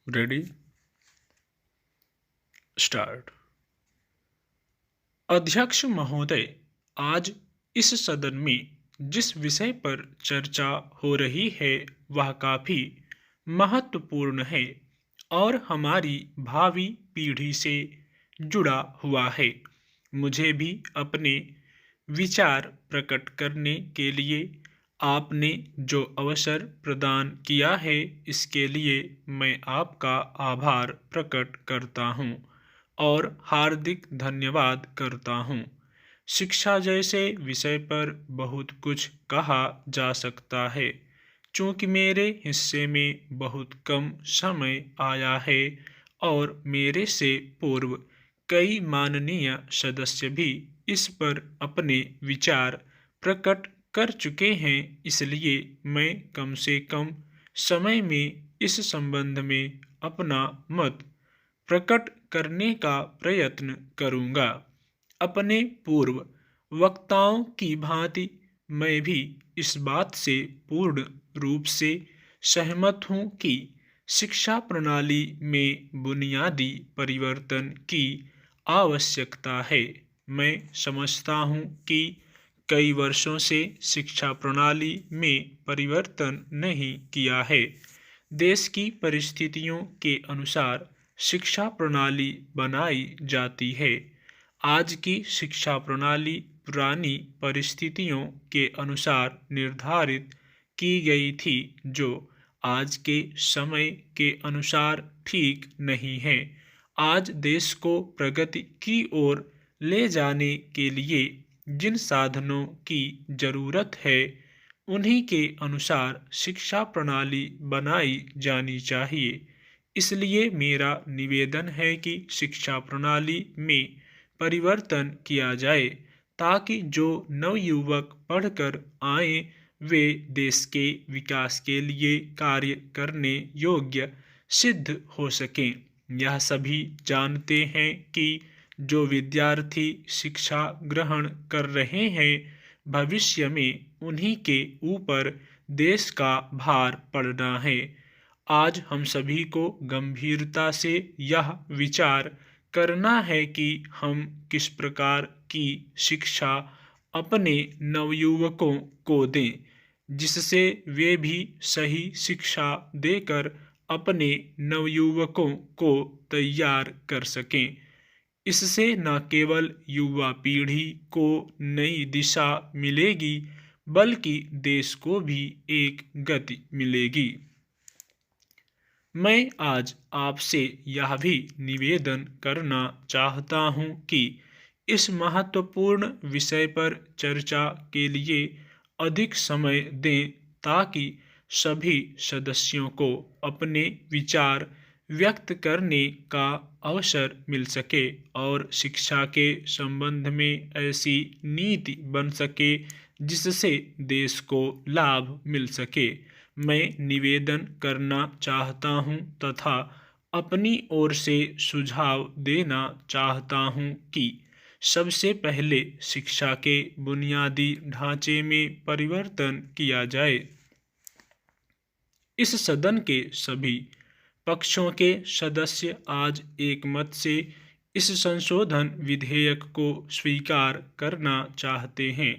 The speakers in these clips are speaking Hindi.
Ready start. अध्यक्ष महोदय, आज इस सदन में जिस विषय पर चर्चा हो रही है वह काफी महत्वपूर्ण है और हमारी भावी पीढ़ी से जुड़ा हुआ है। मुझे भी अपने विचार प्रकट करने के लिए आपने जो अवसर प्रदान किया है इसके लिए मैं आपका आभार प्रकट करता हूँ और हार्दिक धन्यवाद करता हूँ। शिक्षा जैसे विषय पर बहुत कुछ कहा जा सकता है। चूँकि मेरे हिस्से में बहुत कम समय आया है और मेरे से पूर्व कई माननीय सदस्य भी इस पर अपने विचार प्रकट कर चुके हैं, इसलिए मैं कम से कम समय में इस संबंध में अपना मत प्रकट करने का प्रयत्न करूंगा। अपने पूर्व वक्ताओं की भांति मैं भी इस बात से पूर्ण रूप से सहमत हूं कि शिक्षा प्रणाली में बुनियादी परिवर्तन की आवश्यकता है। मैं समझता हूं कि कई वर्षों से शिक्षा प्रणाली में परिवर्तन नहीं किया है। देश की परिस्थितियों के अनुसार शिक्षा प्रणाली बनाई जाती है। आज की शिक्षा प्रणाली पुरानी परिस्थितियों के अनुसार निर्धारित की गई थी, जो आज के समय के अनुसार ठीक नहीं है। आज देश को प्रगति की ओर ले जाने के लिए जिन साधनों की जरूरत है उन्हीं के अनुसार शिक्षा प्रणाली बनाई जानी चाहिए। इसलिए मेरा निवेदन है कि शिक्षा प्रणाली में परिवर्तन किया जाए ताकि जो नवयुवक पढ़कर आए वे देश के विकास के लिए कार्य करने योग्य सिद्ध हो सकें। यह सभी जानते हैं कि जो विद्यार्थी शिक्षा ग्रहण कर रहे हैं भविष्य में उन्हीं के ऊपर देश का भार पड़ना है। आज हम सभी को गंभीरता से यह विचार करना है कि हम किस प्रकार की शिक्षा अपने नवयुवकों को दें, जिससे वे भी सही शिक्षा देकर अपने नवयुवकों को तैयार कर सकें। इससे न केवल युवा पीढ़ी को नई दिशा मिलेगी बल्कि देश को भी एक गति मिलेगी। मैं आज आपसे यह भी निवेदन करना चाहता हूं कि इस महत्वपूर्ण विषय पर चर्चा के लिए अधिक समय दें ताकि सभी सदस्यों को अपने विचार व्यक्त करने का अवसर मिल सके और शिक्षा के संबंध में ऐसी नीति बन सके जिससे देश को लाभ मिल सके। मैं निवेदन करना चाहता हूं तथा अपनी ओर से सुझाव देना चाहता हूं कि सबसे पहले शिक्षा के बुनियादी ढांचे में परिवर्तन किया जाए। इस सदन के सभी पक्षों के सदस्य आज एक मत से इस संशोधन विधेयक को स्वीकार करना चाहते हैं।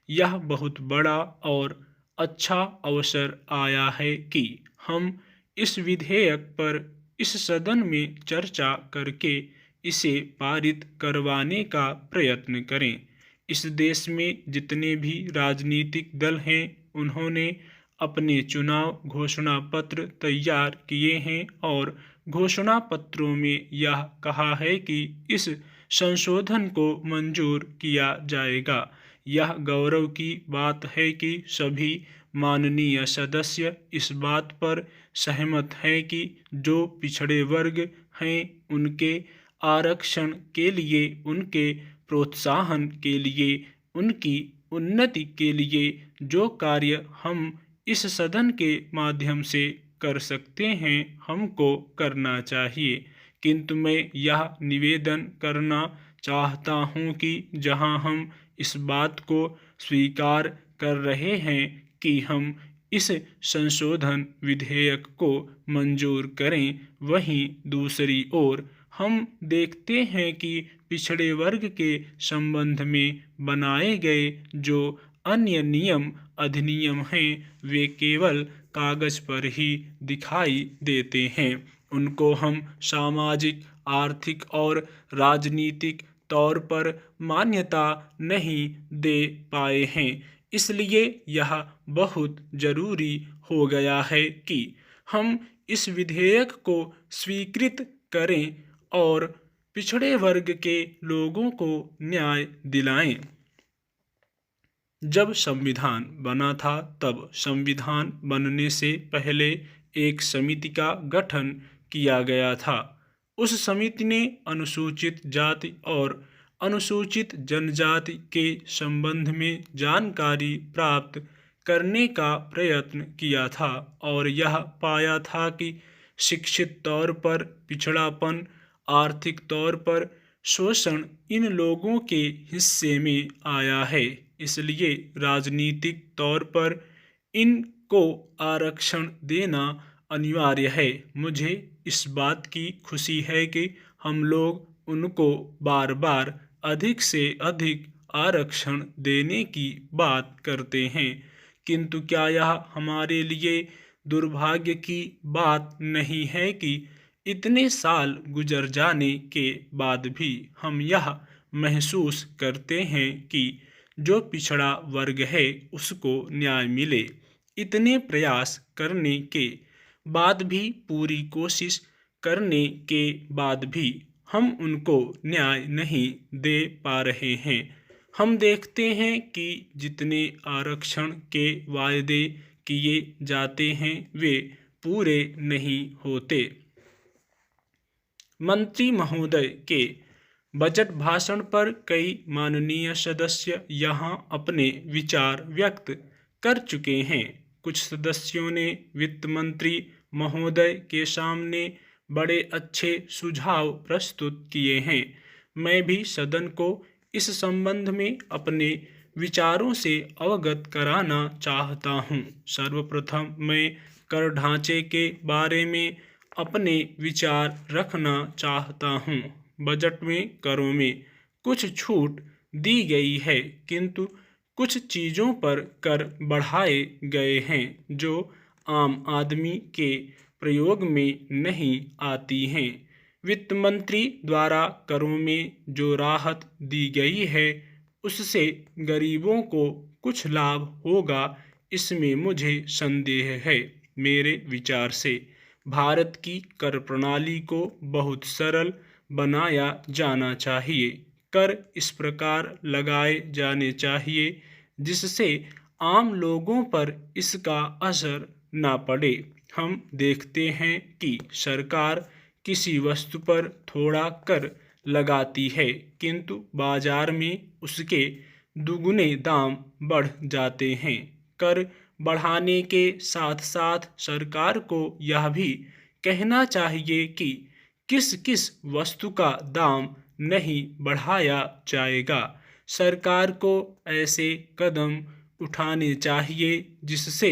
यह बहुत बड़ा और अच्छा अवसर आया है कि हम इस विधेयक पर इस सदन में चर्चा करके इसे पारित करवाने का प्रयत्न करें। इस देश में जितने भी राजनीतिक दल हैं उन्होंने अपने चुनाव घोषणा पत्र तैयार किए हैं और घोषणा पत्रों में यह कहा है कि इस संशोधन को मंजूर किया जाएगा। यह गौरव की बात है कि सभी माननीय सदस्य इस बात पर सहमत हैं कि जो पिछड़े वर्ग हैं उनके आरक्षण के लिए, उनके प्रोत्साहन के लिए, उनकी उन्नति के लिए जो कार्य हम इस सदन के माध्यम से कर सकते हैं हमको करना चाहिए। किंतु मैं यह निवेदन करना चाहता हूं कि जहां हम इस बात को स्वीकार कर रहे हैं कि हम इस संशोधन विधेयक को मंजूर करें। वहीं दूसरी ओर हम देखते हैं कि पिछड़े वर्ग के संबंध में बनाए गए जो अन्य नियम अधिनियम हैं वे केवल कागज पर ही दिखाई देते हैं। उनको हम सामाजिक, आर्थिक और राजनीतिक तौर पर मान्यता नहीं दे पाए हैं। इसलिए यह बहुत जरूरी हो गया है कि हम इस विधेयक को स्वीकृत करें और पिछड़े वर्ग के लोगों को न्याय दिलाएं। जब संविधान बना था तब संविधान बनने से पहले एक समिति का गठन किया गया था। उस समिति ने अनुसूचित जाति और अनुसूचित जनजाति के संबंध में जानकारी प्राप्त करने का प्रयत्न किया था और यह पाया था कि शिक्षित तौर पर पिछड़ापन, आर्थिक तौर पर शोषण इन लोगों के हिस्से में आया है। इसलिए राजनीतिक तौर पर इनको आरक्षण देना अनिवार्य है। मुझे इस बात की खुशी है कि हम लोग उनको बार बार अधिक से अधिक आरक्षण देने की बात करते हैं, किंतु क्या यह हमारे लिए दुर्भाग्य की बात नहीं है कि इतने साल गुजर जाने के बाद भी हम यह महसूस करते हैं कि जो पिछड़ा वर्ग है उसको न्याय मिले। इतने प्रयास करने के बाद भी, पूरी कोशिश करने के बाद भी हम उनको न्याय नहीं दे पा रहे हैं। हम देखते हैं कि जितने आरक्षण के वायदे किए जाते हैं वे पूरे नहीं होते। मंत्री महोदय के बजट भाषण पर कई माननीय सदस्य यहाँ अपने विचार व्यक्त कर चुके हैं। कुछ सदस्यों ने वित्त मंत्री महोदय के सामने बड़े अच्छे सुझाव प्रस्तुत किए हैं। मैं भी सदन को इस संबंध में अपने विचारों से अवगत कराना चाहता हूँ। सर्वप्रथम मैं कर ढांचे के बारे में अपने विचार रखना चाहता हूँ। बजट में करों में कुछ छूट दी गई है, किंतु कुछ चीज़ों पर कर बढ़ाए गए हैं जो आम आदमी के प्रयोग में नहीं आती हैं। वित्त मंत्री द्वारा करों में जो राहत दी गई है उससे गरीबों को कुछ लाभ होगा, इसमें मुझे संदेह है। मेरे विचार से भारत की कर प्रणाली को बहुत सरल बनाया जाना चाहिए। कर इस प्रकार लगाए जाने चाहिए जिससे आम लोगों पर इसका असर ना पड़े। हम देखते हैं कि सरकार किसी वस्तु पर थोड़ा कर लगाती है, किंतु बाजार में उसके दुगुने दाम बढ़ जाते हैं। कर बढ़ाने के साथ साथ सरकार को यह भी कहना चाहिए कि किस किस वस्तु का दाम नहीं बढ़ाया जाएगा। सरकार को ऐसे कदम उठाने चाहिए जिससे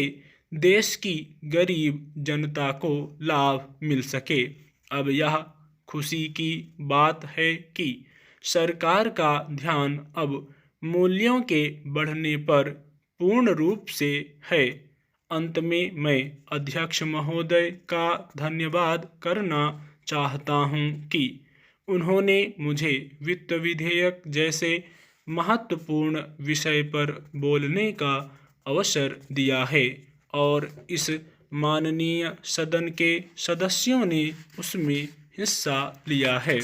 देश की गरीब जनता को लाभ मिल सके। अब यह खुशी की बात है कि सरकार का ध्यान अब मूल्यों के बढ़ने पर पूर्ण रूप से है। अंत में मैं अध्यक्ष महोदय का धन्यवाद करना चाहता हूं कि उन्होंने मुझे वित्त विधेयक जैसे महत्वपूर्ण विषय पर बोलने का अवसर दिया है और इस माननीय सदन के सदस्यों ने उसमें हिस्सा लिया है।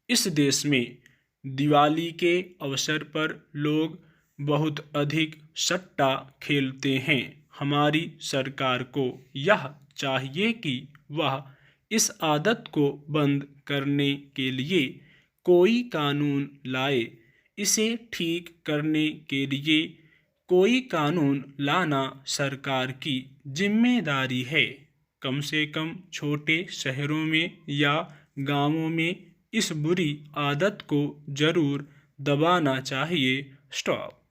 इस देश में दिवाली के अवसर पर लोग बहुत अधिक सट्टा खेलते हैं। हमारी सरकार को यह चाहिए कि वह इस आदत को बंद करने के लिए कोई कानून लाए। इसे ठीक करने के लिए कोई कानून लाना सरकार की जिम्मेदारी है। कम से कम छोटे शहरों में या गांवों में इस बुरी आदत को जरूर दबाना चाहिए। स्टॉप।